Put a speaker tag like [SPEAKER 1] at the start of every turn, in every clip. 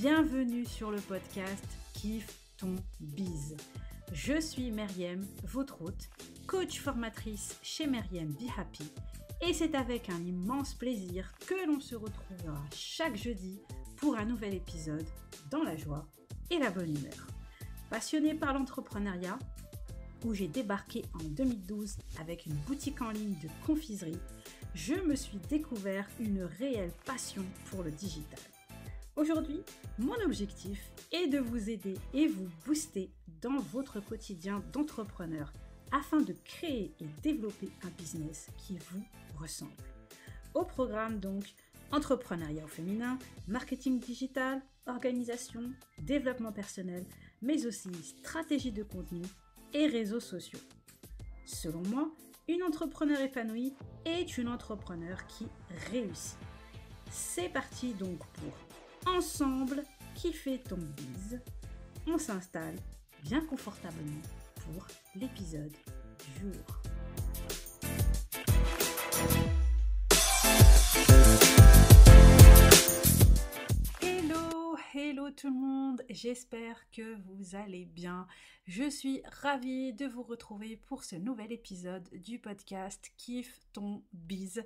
[SPEAKER 1] Bienvenue sur le podcast Kiffe ton bise. Je suis Meriem, votre hôte, coach formatrice chez Meriem Be Happy, et c'est avec un immense plaisir que l'on se retrouvera chaque jeudi pour un nouvel épisode dans la joie et la bonne humeur. Passionnée par l'entrepreneuriat, où j'ai débarqué en 2012 avec une boutique en ligne de confiserie, je me suis découvert une réelle passion pour le digital. Aujourd'hui, mon objectif est de vous aider et vous booster dans votre quotidien d'entrepreneur afin de créer et développer un business qui vous ressemble. Au programme donc, entrepreneuriat au féminin, marketing digital, organisation, développement personnel, mais aussi stratégie de contenu et réseaux sociaux. Selon moi, une entrepreneur épanouie est une entrepreneur qui réussit. C'est parti donc pour Ensemble, kiffer ton bise. On s'installe bien confortablement pour l'épisode du jour. Hello tout le monde, j'espère que vous allez bien. Je suis ravie de vous retrouver pour ce nouvel épisode du podcast Kiffe ton bise.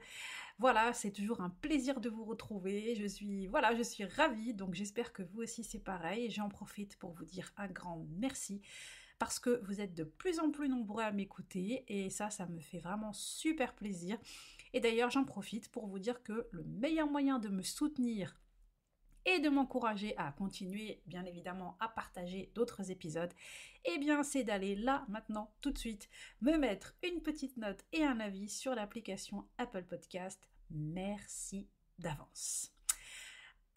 [SPEAKER 1] Voilà, c'est toujours un plaisir de vous retrouver. Je suis ravie, donc j'espère que vous aussi c'est pareil. J'en profite pour vous dire un grand merci parce que vous êtes de plus en plus nombreux à m'écouter et ça me fait vraiment super plaisir. Et d'ailleurs, j'en profite pour vous dire que le meilleur moyen de me soutenir et de m'encourager à continuer, bien évidemment, à partager d'autres épisodes, eh bien, c'est d'aller là, maintenant, tout de suite, me mettre une petite note et un avis sur l'application Apple Podcast. Merci d'avance.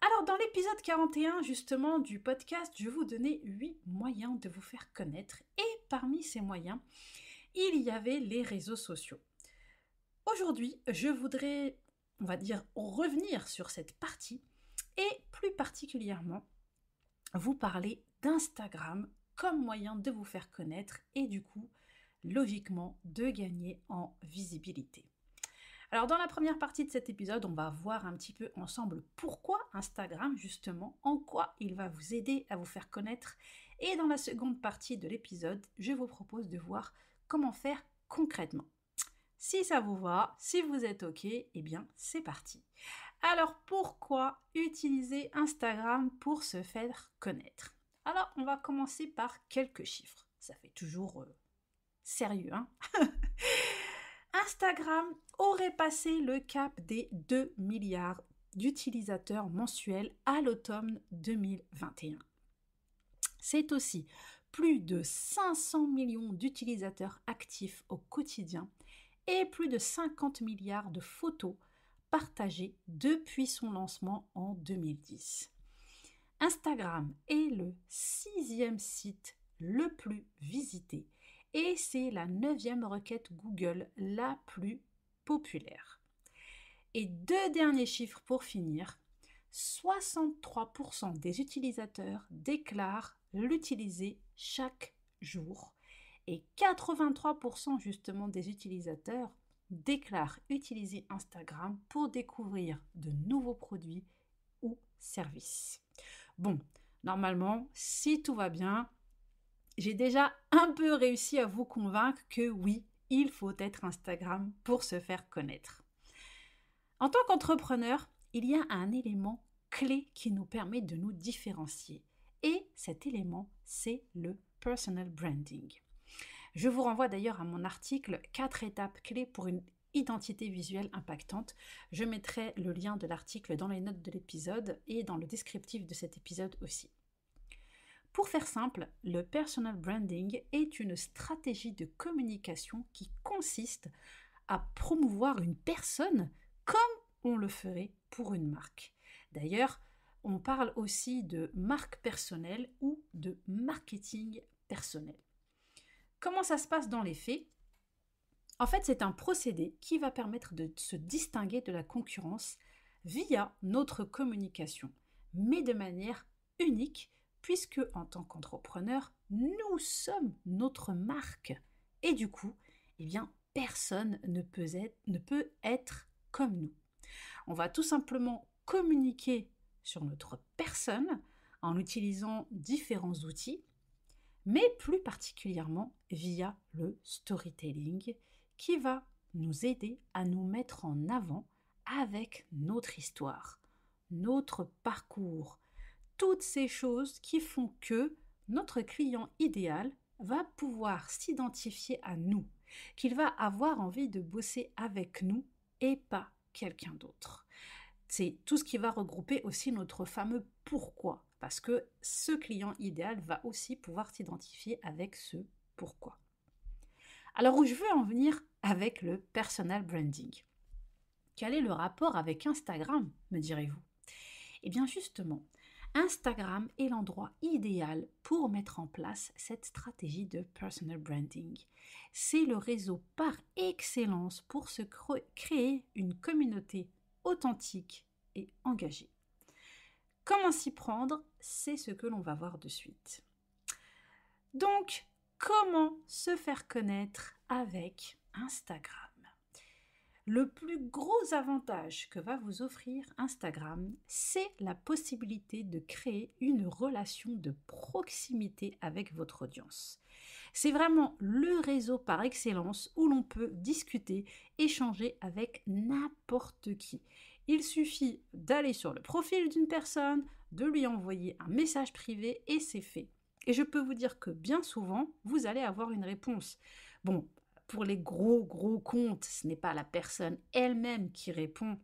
[SPEAKER 1] Alors, dans l'épisode 41, justement, du podcast, je vais vous donner 8 moyens de vous faire connaître. Et parmi ces moyens, il y avait les réseaux sociaux. Aujourd'hui, je voudrais, on va dire, revenir sur cette partie et plus particulièrement vous parler d'Instagram comme moyen de vous faire connaître et du coup, logiquement, de gagner en visibilité. Alors dans la première partie de cet épisode, on va voir un petit peu ensemble pourquoi Instagram, justement, en quoi il va vous aider à vous faire connaître. Et dans la seconde partie de l'épisode, je vous propose de voir comment faire concrètement. Si ça vous va, si vous êtes OK, eh bien c'est parti. Alors pourquoi utiliser Instagram pour se faire connaître? Alors on va commencer par quelques chiffres. Ça fait toujours sérieux, hein? Instagram aurait passé le cap des 2 milliards d'utilisateurs mensuels à l'automne 2021. C'est aussi plus de 500 millions d'utilisateurs actifs au quotidien et plus de 50 milliards de photos partagées depuis son lancement en 2010. Instagram est le 6e site le plus visité et c'est la 9e requête Google la plus populaire. Et 2 derniers chiffres pour finir, 63% des utilisateurs déclarent l'utiliser chaque jour et 83% justement des utilisateurs déclarent utiliser Instagram pour découvrir de nouveaux produits ou services. Bon, normalement, si tout va bien, j'ai déjà un peu réussi à vous convaincre que oui, il faut être Instagram pour se faire connaître. En tant qu'entrepreneur, il y a un élément clé qui nous permet de nous différencier. Et cet élément, c'est le personal branding. Je vous renvoie d'ailleurs à mon article 4 étapes clés pour une identité visuelle impactante. Je mettrai le lien de l'article dans les notes de l'épisode et dans le descriptif de cet épisode aussi. Pour faire simple, le personal branding est une stratégie de communication qui consiste à promouvoir une personne comme on le ferait pour une marque. D'ailleurs, on parle aussi de marque personnelle ou de marketing personnel. Comment ça se passe dans les faits? En fait, c'est un procédé qui va permettre de se distinguer de la concurrence via notre communication, mais de manière unique, puisque en tant qu'entrepreneur, nous sommes notre marque. Et du coup, eh bien, personne ne peut être comme nous. On va tout simplement communiquer sur notre personne en utilisant différents outils, mais plus particulièrement via le storytelling qui va nous aider à nous mettre en avant avec notre histoire, notre parcours, toutes ces choses qui font que notre client idéal va pouvoir s'identifier à nous, qu'il va avoir envie de bosser avec nous et pas quelqu'un d'autre. C'est tout ce qui va regrouper aussi notre fameux pourquoi, parce que ce client idéal va aussi pouvoir s'identifier avec ce pourquoi. Alors où je veux en venir avec le personal branding? Quel est le rapport avec Instagram, me direz-vous? Eh bien justement, Instagram est l'endroit idéal pour mettre en place cette stratégie de personal branding. C'est le réseau par excellence pour se créer une communauté authentique et engagée. Comment s'y prendre? C'est ce que l'on va voir de suite. Donc, comment se faire connaître avec Instagram? Le plus gros avantage que va vous offrir Instagram, c'est la possibilité de créer une relation de proximité avec votre audience. C'est vraiment le réseau par excellence où l'on peut discuter, échanger avec n'importe qui. Il suffit d'aller sur le profil d'une personne, de lui envoyer un message privé et c'est fait. Et je peux vous dire que bien souvent, vous allez avoir une réponse. Bon, pour les gros comptes, ce n'est pas la personne elle-même qui répond.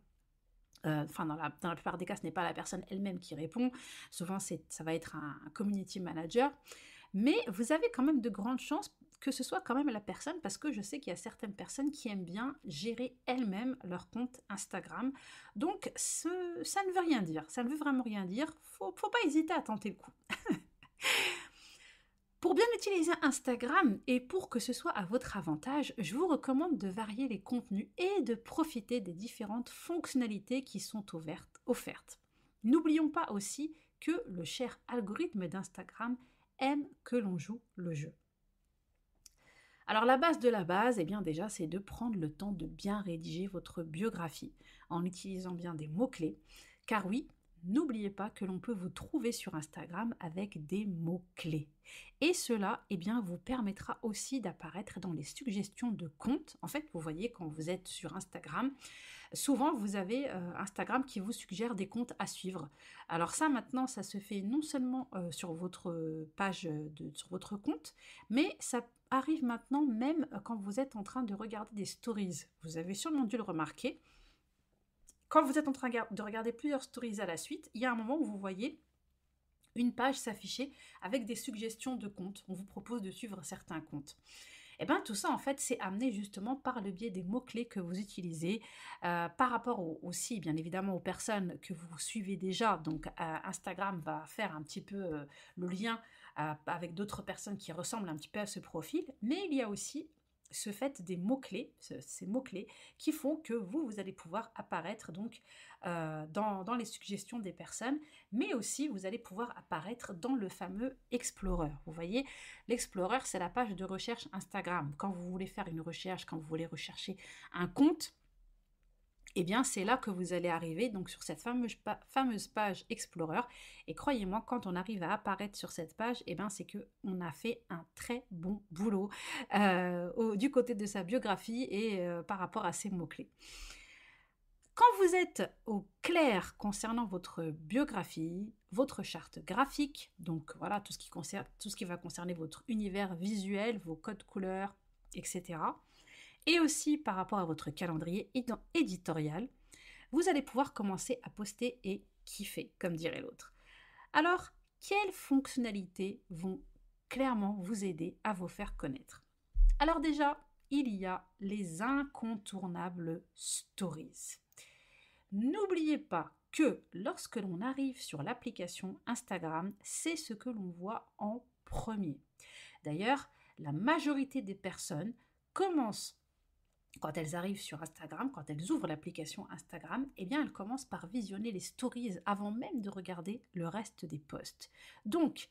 [SPEAKER 1] Dans la plupart des cas, ce n'est pas la personne elle-même qui répond. Souvent, ça va être un community manager. Mais vous avez quand même de grandes chances que ce soit quand même la personne, parce que je sais qu'il y a certaines personnes qui aiment bien gérer elles-mêmes leur compte Instagram. Donc, ça ne veut rien dire. Ça ne veut vraiment rien dire. Faut pas hésiter à tenter le coup. Pour bien utiliser Instagram et pour que ce soit à votre avantage, je vous recommande de varier les contenus et de profiter des différentes fonctionnalités qui sont offertes. N'oublions pas aussi que le cher algorithme d'Instagram aime que l'on joue le jeu. Alors la base de la base, eh bien déjà, c'est de prendre le temps de bien rédiger votre biographie en utilisant bien des mots-clés. Car oui, n'oubliez pas que l'on peut vous trouver sur Instagram avec des mots-clés. Et cela, eh bien, vous permettra aussi d'apparaître dans les suggestions de comptes. En fait, vous voyez, quand vous êtes sur Instagram, souvent vous avez Instagram qui vous suggère des comptes à suivre. Alors ça, maintenant, ça se fait non seulement sur votre page, sur votre compte, mais ça arrive maintenant même quand vous êtes en train de regarder des stories. Vous avez sûrement dû le remarquer. Quand vous êtes en train de regarder plusieurs stories à la suite, il y a un moment où vous voyez une page s'afficher avec des suggestions de comptes. On vous propose de suivre certains comptes. Et bien tout ça en fait c'est amené justement par le biais des mots-clés que vous utilisez par rapport aussi bien évidemment aux personnes que vous suivez déjà. Donc Instagram va faire un petit peu le lien avec d'autres personnes qui ressemblent un petit peu à ce profil, mais il y a aussi ce fait des mots-clés, ces mots-clés qui font que vous allez pouvoir apparaître donc dans les suggestions des personnes, mais aussi vous allez pouvoir apparaître dans le fameux Explorer. Vous voyez, l'Explorer, c'est la page de recherche Instagram. Quand vous voulez faire une recherche, quand vous voulez rechercher un compte, eh bien, c'est là que vous allez arriver, donc sur cette fameuse page Explorer. Et croyez-moi, quand on arrive à apparaître sur cette page, eh bien, c'est qu'on a fait un très bon boulot du côté de sa biographie et par rapport à ses mots-clés. Quand vous êtes au clair concernant votre biographie, votre charte graphique, donc voilà tout ce qui va concerner votre univers visuel, vos codes couleurs, etc., et aussi par rapport à votre calendrier éditorial, vous allez pouvoir commencer à poster et kiffer, comme dirait l'autre. Alors, quelles fonctionnalités vont clairement vous aider à vous faire connaître? Alors déjà, il y a les incontournables stories. N'oubliez pas que lorsque l'on arrive sur l'application Instagram, c'est ce que l'on voit en premier. D'ailleurs, la majorité des personnes commencent, quand elles arrivent sur Instagram, quand elles ouvrent l'application Instagram, eh bien elles commencent par visionner les stories avant même de regarder le reste des posts. Donc,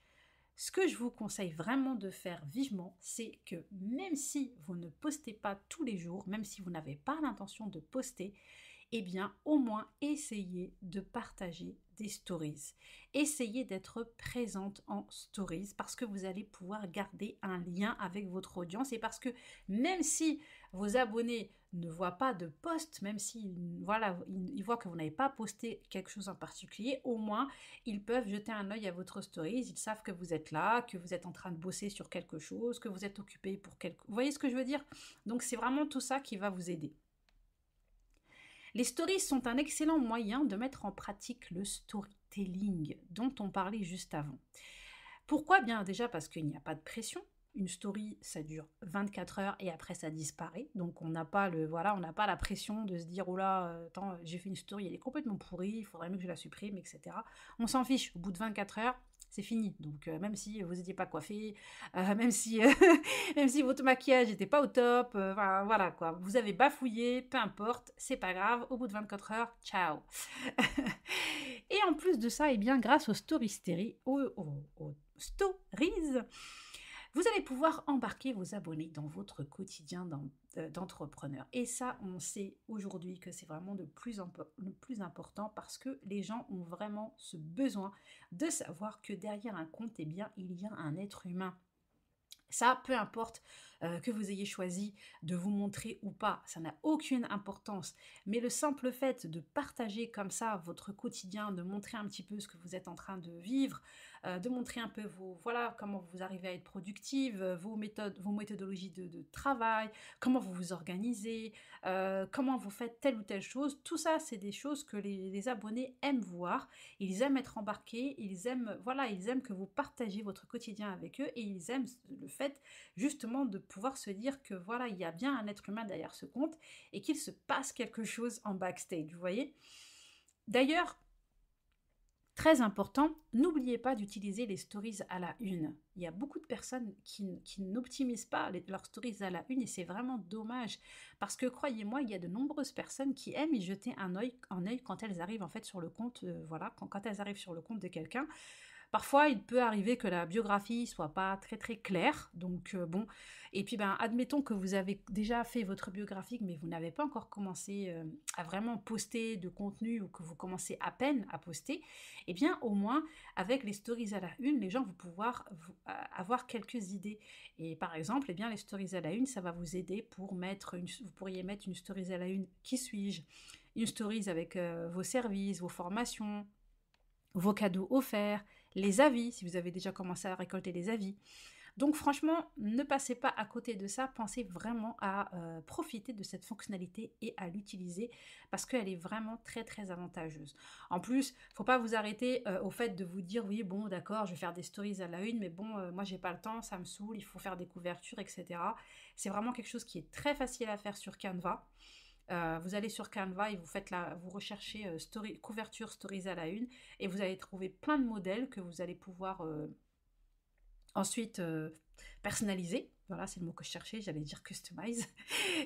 [SPEAKER 1] ce que je vous conseille vraiment de faire vivement, c'est que même si vous ne postez pas tous les jours, même si vous n'avez pas l'intention de poster, eh bien au moins essayez de partager des stories. Essayez d'être présente en stories parce que vous allez pouvoir garder un lien avec votre audience et parce que même si vos abonnés ne voient pas de post, même si voilà, ils voient que vous n'avez pas posté quelque chose en particulier, au moins ils peuvent jeter un œil à votre stories, ils savent que vous êtes là, que vous êtes en train de bosser sur quelque chose, que vous êtes occupé pour quelque... Vous voyez ce que je veux dire? Donc c'est vraiment tout ça qui va vous aider. Les stories sont un excellent moyen de mettre en pratique le storytelling dont on parlait juste avant. Pourquoi? Bien déjà parce qu'il n'y a pas de pression. Une story, ça dure 24 heures et après ça disparaît. Donc on n'a pas on n'a pas la pression de se dire oh là, attends, j'ai fait une story, elle est complètement pourrie, il faudrait mieux que je la supprime, etc. On s'en fiche. Au bout de 24 heures, c'est fini. Donc même si vous n'étiez pas coiffé, même si même si votre maquillage n'était pas au top, voilà quoi. Vous avez bafouillé, peu importe, c'est pas grave. Au bout de 24 heures, ciao. Et en plus de ça, eh bien grâce aux stories, stories, vous allez pouvoir embarquer vos abonnés dans votre quotidien d'entrepreneur. Et ça, on sait aujourd'hui que c'est vraiment le plus important parce que les gens ont vraiment ce besoin de savoir que derrière un compte, eh bien, il y a un être humain. Ça, peu importe que vous ayez choisi de vous montrer ou pas, ça n'a aucune importance. Mais le simple fait de partager comme ça votre quotidien, de montrer un petit peu ce que vous êtes en train de vivre, de montrer un peu comment vous arrivez à être productive, vos méthodologies de travail, comment vous vous organisez, comment vous faites telle ou telle chose. Tout ça, c'est des choses que les abonnés aiment voir. Ils aiment être embarqués, ils aiment que vous partagez votre quotidien avec eux et ils aiment le fait justement de pouvoir se dire que voilà, il y a bien un être humain derrière ce compte et qu'il se passe quelque chose en backstage, vous voyez. D'ailleurs, très important, n'oubliez pas d'utiliser les stories à la une. Il y a beaucoup de personnes qui n'optimisent pas leurs stories à la une et c'est vraiment dommage parce que croyez-moi, il y a de nombreuses personnes qui aiment y jeter un œil quand elles arrivent en fait sur le compte, quand elles arrivent sur le compte de quelqu'un. Parfois, il peut arriver que la biographie soit pas très très claire, donc bon. Et puis, admettons que vous avez déjà fait votre biographie, mais vous n'avez pas encore commencé à vraiment poster de contenu ou que vous commencez à peine à poster. Eh bien, au moins, avec les stories à la une, les gens vont pouvoir avoir quelques idées. Et par exemple, eh bien, les stories à la une, ça va vous aider pour vous pourriez mettre une stories à la une. Qui suis-je? Une stories avec vos services, vos formations, vos cadeaux offerts, les avis, si vous avez déjà commencé à récolter les avis. Donc franchement, ne passez pas à côté de ça, pensez vraiment à profiter de cette fonctionnalité et à l'utiliser parce qu'elle est vraiment très très avantageuse. En plus, il ne faut pas vous arrêter au fait de vous dire oui bon d'accord je vais faire des stories à la une mais bon moi j'ai pas le temps, ça me saoule, il faut faire des couvertures etc. C'est vraiment quelque chose qui est très facile à faire sur Canva. Vous allez sur Canva et vous recherchez couverture stories à la une et vous allez trouver plein de modèles que vous allez pouvoir ensuite personnaliser. Voilà, c'est le mot que je cherchais, j'allais dire customize,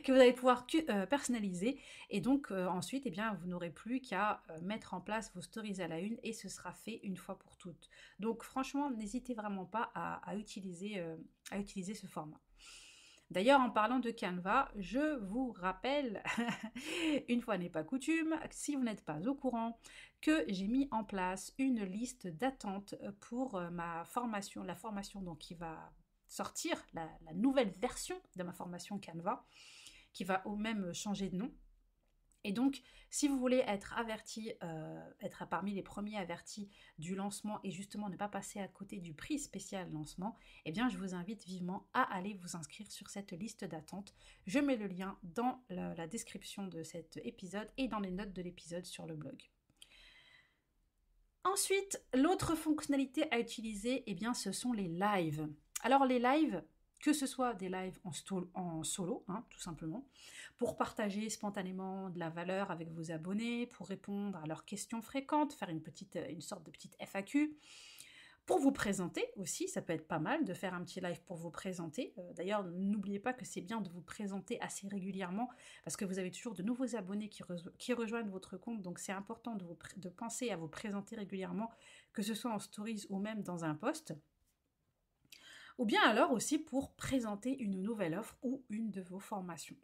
[SPEAKER 1] que vous allez pouvoir personnaliser. Et donc ensuite, eh bien, vous n'aurez plus qu'à mettre en place vos stories à la une et ce sera fait une fois pour toutes. Donc franchement, n'hésitez vraiment pas à utiliser ce format. D'ailleurs, en parlant de Canva, je vous rappelle, une fois n'est pas coutume, si vous n'êtes pas au courant, que j'ai mis en place une liste d'attente pour ma formation, la formation donc, qui va sortir, la nouvelle version de ma formation Canva, qui va au même changer de nom. Et donc, si vous voulez être averti, être parmi les premiers avertis du lancement et justement ne pas passer à côté du prix spécial lancement, eh bien, je vous invite vivement à aller vous inscrire sur cette liste d'attente. Je mets le lien dans la description de cet épisode et dans les notes de l'épisode sur le blog. Ensuite, l'autre fonctionnalité à utiliser, eh bien, ce sont les lives. Alors, les lives, que ce soit des lives en solo, tout simplement, pour partager spontanément de la valeur avec vos abonnés, pour répondre à leurs questions fréquentes, faire une sorte de petite FAQ, pour vous présenter aussi, ça peut être pas mal de faire un petit live pour vous présenter. D'ailleurs, n'oubliez pas que c'est bien de vous présenter assez régulièrement parce que vous avez toujours de nouveaux abonnés qui rejoignent votre compte, donc c'est important de penser à vous présenter régulièrement, que ce soit en stories ou même dans un post. Ou bien alors aussi pour présenter une nouvelle offre ou une de vos formations.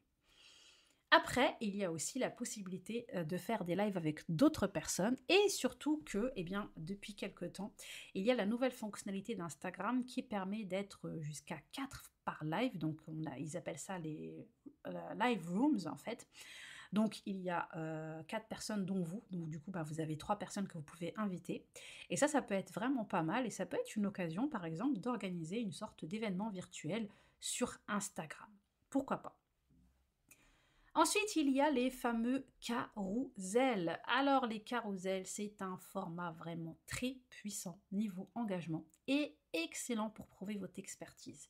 [SPEAKER 1] Après, il y a aussi la possibilité de faire des lives avec d'autres personnes et surtout que, eh bien, depuis quelque temps, il y a la nouvelle fonctionnalité d'Instagram qui permet d'être jusqu'à 4 par live. Donc, ils appellent ça les live rooms en fait. Donc, il y a 4 personnes dont vous. Donc, du coup, bah, vous avez 3 personnes que vous pouvez inviter. Et ça peut être vraiment pas mal. Et ça peut être une occasion, par exemple, d'organiser une sorte d'événement virtuel sur Instagram. Pourquoi pas? Ensuite, il y a les fameux carousels. Alors, les carousels, c'est un format vraiment très puissant niveau engagement et excellent pour prouver votre expertise.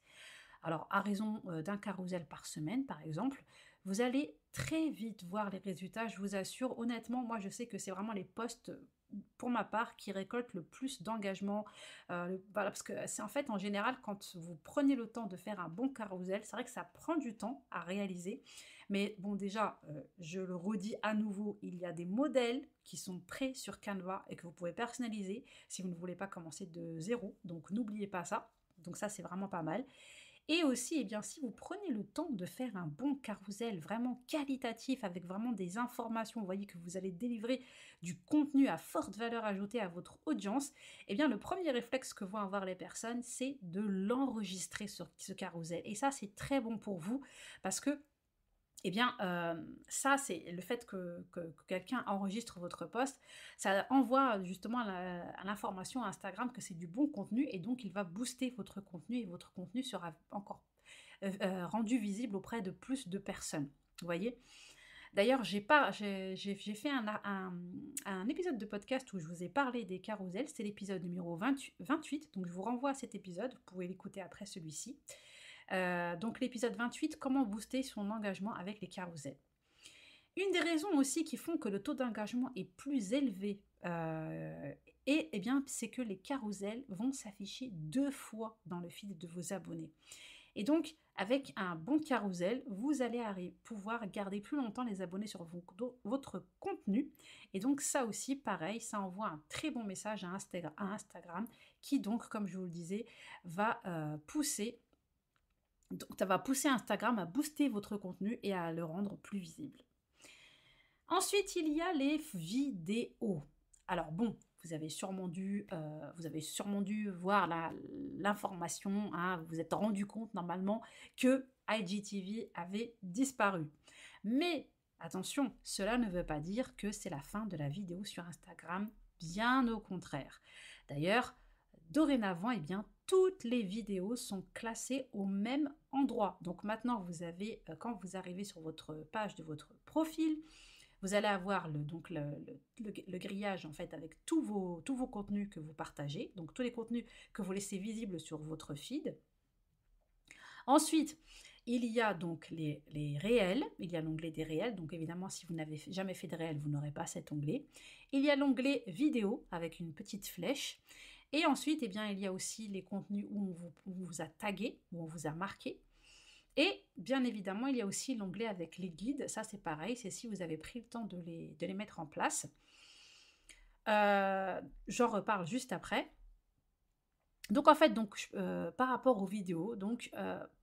[SPEAKER 1] Alors, à raison d'un carrousel par semaine, par exemple, vous allez très vite voir les résultats, je vous assure. Honnêtement, moi, je sais que c'est vraiment les posts, pour ma part, qui récoltent le plus d'engagement. Voilà, parce que c'est en fait, en général, quand vous prenez le temps de faire un bon carrousel, c'est vrai que ça prend du temps à réaliser. Mais bon, déjà, je le redis à nouveau, il y a des modèles qui sont prêts sur Canva et que vous pouvez personnaliser si vous ne voulez pas commencer de zéro. Donc, n'oubliez pas ça. Donc ça, c'est vraiment pas mal. Et aussi, eh bien, si vous prenez le temps de faire un bon carrousel vraiment qualitatif avec vraiment des informations, vous voyez que vous allez délivrer du contenu à forte valeur ajoutée à votre audience, eh bien, le premier réflexe que vont avoir les personnes, c'est de l'enregistrer sur ce carrousel. Et ça, c'est très bon pour vous parce que eh bien, ça, c'est le fait que quelqu'un enregistre votre post, ça envoie justement l'information à Instagram que c'est du bon contenu et donc il va booster votre contenu et votre contenu sera encore rendu visible auprès de plus de personnes. Vous voyez? D'ailleurs, j'ai fait un épisode de podcast où je vous ai parlé des carousels, c'est l'épisode numéro 28, donc je vous renvoie à cet épisode, vous pouvez l'écouter après celui-ci. Donc l'épisode 28, comment booster son engagement avec les carousels. Une des raisons aussi qui font que le taux d'engagement est plus élevé, eh bien, c'est que les carousels vont s'afficher 2 fois dans le feed de vos abonnés. Et donc, avec un bon carrousel, vous allez pouvoir garder plus longtemps les abonnés sur votre contenu. Et donc, ça aussi, pareil, ça envoie un très bon message à Instagram qui donc, comme je vous le disais, va pousser donc, ça va pousser Instagram à booster votre contenu et à le rendre plus visible. Ensuite, il y a les vidéos. Alors bon, vous avez sûrement dû voir l'information, hein, vous vous êtes rendu compte normalement que IGTV avait disparu. Mais attention, cela ne veut pas dire que c'est la fin de la vidéo sur Instagram, bien au contraire. D'ailleurs, dorénavant, eh bien, toutes les vidéos sont classées au même endroit. Donc maintenant, vous avez, quand vous arrivez sur votre page de votre profil, vous allez avoir le grillage en fait avec tous vos contenus que vous partagez, donc tous les contenus que vous laissez visibles sur votre feed. Ensuite, il y a donc les réels, il y a l'onglet des réels, donc évidemment si vous n'avez jamais fait de réels, vous n'aurez pas cet onglet. Il y a l'onglet vidéo avec une petite flèche. Et ensuite, eh bien, il y a aussi les contenus où on vous a tagué, où on vous a marqué. Et bien évidemment, il y a aussi l'onglet avec les guides. Ça, c'est pareil, c'est si vous avez pris le temps de les mettre en place. J'en reparle juste après. Donc en fait, par rapport aux vidéos,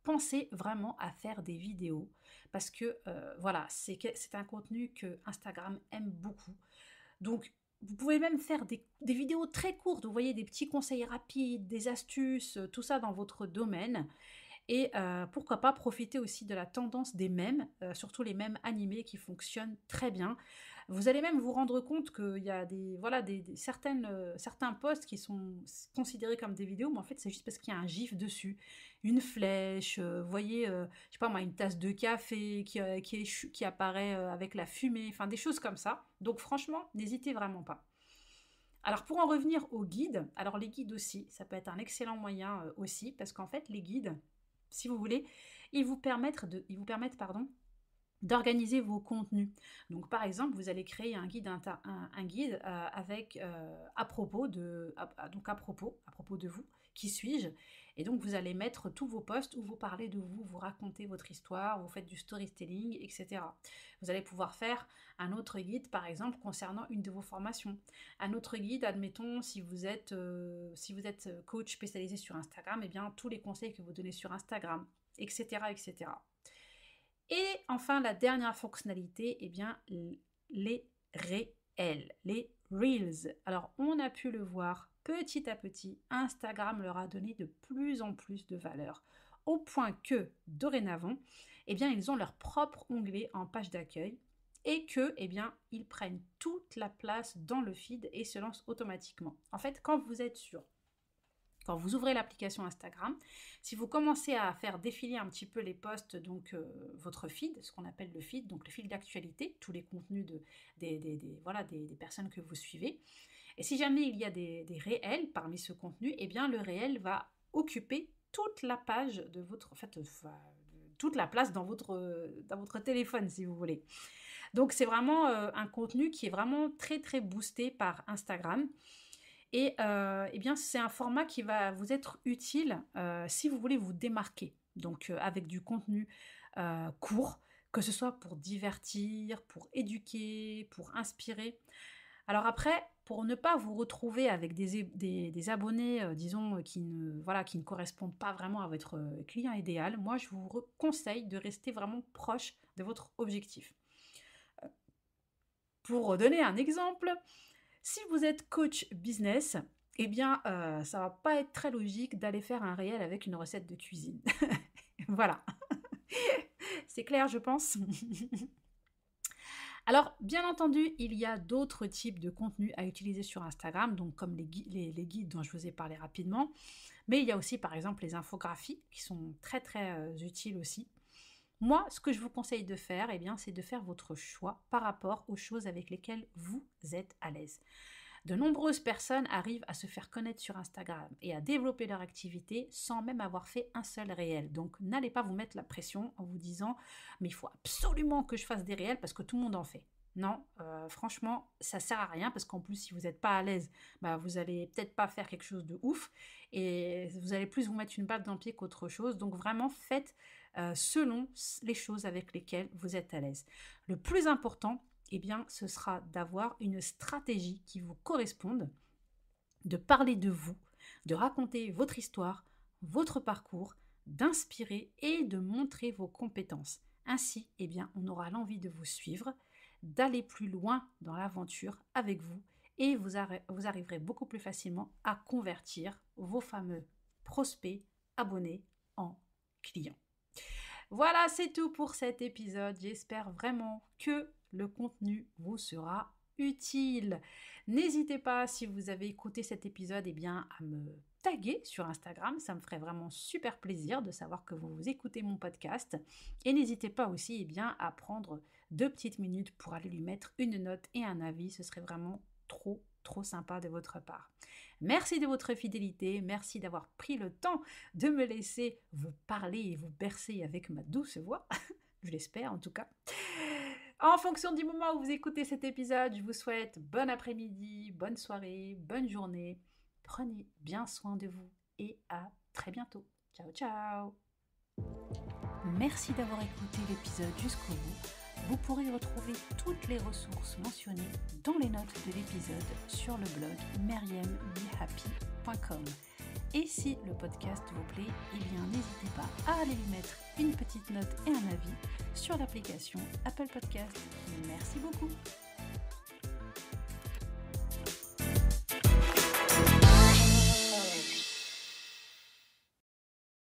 [SPEAKER 1] pensez vraiment à faire des vidéos parce que voilà, c'est un contenu que Instagram aime beaucoup. Donc vous pouvez même faire des vidéos très courtes, vous voyez, des petits conseils rapides, des astuces, tout ça dans votre domaine. Et pourquoi pas profiter aussi de la tendance des mèmes, surtout les mèmes animés qui fonctionnent très bien. Vous allez même vous rendre compte qu'il y a certains posts qui sont considérés comme des vidéos, mais en fait c'est juste parce qu'il y a un gif dessus, une flèche, vous voyez, je sais pas moi, une tasse de café qui apparaît avec la fumée, enfin des choses comme ça. Donc franchement, n'hésitez vraiment pas. Alors pour en revenir aux guides, alors les guides aussi, ça peut être un excellent moyen aussi, parce qu'en fait les guides, si vous voulez, ils vous permettent d'organiser vos contenus. Donc par exemple, vous allez créer un guide, avec à propos de vous, qui suis-je, et donc vous allez mettre tous vos posts où vous parlez de vous, vous racontez votre histoire, vous faites du storytelling, etc. Vous allez pouvoir faire un autre guide, par exemple, concernant une de vos formations. Un autre guide, admettons, si vous êtes coach spécialisé sur Instagram, eh bien tous les conseils que vous donnez sur Instagram, etc., etc. Et enfin, la dernière fonctionnalité, eh bien, les réels, les Reels. Alors, on a pu le voir petit à petit, Instagram leur a donné de plus en plus de valeur, au point que, dorénavant, eh bien, ils ont leur propre onglet en page d'accueil et que, eh bien, ils prennent toute la place dans le feed et se lancent automatiquement. En fait, quand vous ouvrez l'application Instagram, si vous commencez à faire défiler un petit peu les posts, donc votre feed, ce qu'on appelle le feed, donc le fil d'actualité, tous les contenus des personnes que vous suivez, et si jamais il y a des réels parmi ce contenu, eh bien le réel va occuper toute la page de votre, toute la place dans votre téléphone, si vous voulez. Donc c'est vraiment un contenu qui est vraiment très très boosté par Instagram. Et eh bien, c'est un format qui va vous être utile si vous voulez vous démarquer. Donc avec du contenu court, que ce soit pour divertir, pour éduquer, pour inspirer. Alors après, pour ne pas vous retrouver avec des abonnés, disons, qui ne correspondent pas vraiment à votre client idéal, moi je vous conseille de rester vraiment proche de votre objectif. Pour donner un exemple, si vous êtes coach business, eh bien, ça va pas être très logique d'aller faire un réel avec une recette de cuisine. Voilà. C'est clair, je pense. Alors, bien entendu, il y a d'autres types de contenus à utiliser sur Instagram, donc comme les guides dont je vous ai parlé rapidement. Mais il y a aussi, par exemple, les infographies qui sont très, très utiles aussi. Moi, ce que je vous conseille de faire, eh bien, c'est de faire votre choix par rapport aux choses avec lesquelles vous êtes à l'aise. De nombreuses personnes arrivent à se faire connaître sur Instagram et à développer leur activité sans même avoir fait un seul réel. Donc n'allez pas vous mettre la pression en vous disant « mais il faut absolument que je fasse des réels parce que tout le monde en fait ». Non, franchement, ça sert à rien parce qu'en plus, si vous n'êtes pas à l'aise, vous allez peut-être pas faire quelque chose de ouf et vous allez plus vous mettre une balle dans le pied qu'autre chose. Donc vraiment, faites selon les choses avec lesquelles vous êtes à l'aise. Le plus important, eh bien, ce sera d'avoir une stratégie qui vous corresponde, de parler de vous, de raconter votre histoire, votre parcours, d'inspirer et de montrer vos compétences. Ainsi, eh bien, on aura l'envie de vous suivre, d'aller plus loin dans l'aventure avec vous et vous arriverez beaucoup plus facilement à convertir vos fameux prospects abonnés en clients. Voilà, c'est tout pour cet épisode. J'espère vraiment que le contenu vous sera utile. N'hésitez pas, si vous avez écouté cet épisode, eh bien, à me taguer sur Instagram. Ça me ferait vraiment super plaisir de savoir que vous écoutez mon podcast. Et n'hésitez pas aussi eh bien, à prendre 2 petites minutes pour aller lui mettre une note et un avis. Ce serait vraiment trop sympa de votre part. Merci de votre fidélité, merci d'avoir pris le temps de me laisser vous parler et vous bercer avec ma douce voix, je l'espère en tout cas. En fonction du moment où vous écoutez cet épisode, je vous souhaite bon après-midi, bonne soirée, bonne journée. Prenez bien soin de vous et à très bientôt. Ciao, ciao! Merci d'avoir écouté l'épisode jusqu'au bout. Vous pourrez retrouver toutes les ressources mentionnées dans les notes de l'épisode sur le blog maryambehappy.com. Et si le podcast vous plaît, eh bien n'hésitez pas à aller lui mettre une petite note et un avis sur l'application Apple Podcast. Merci beaucoup.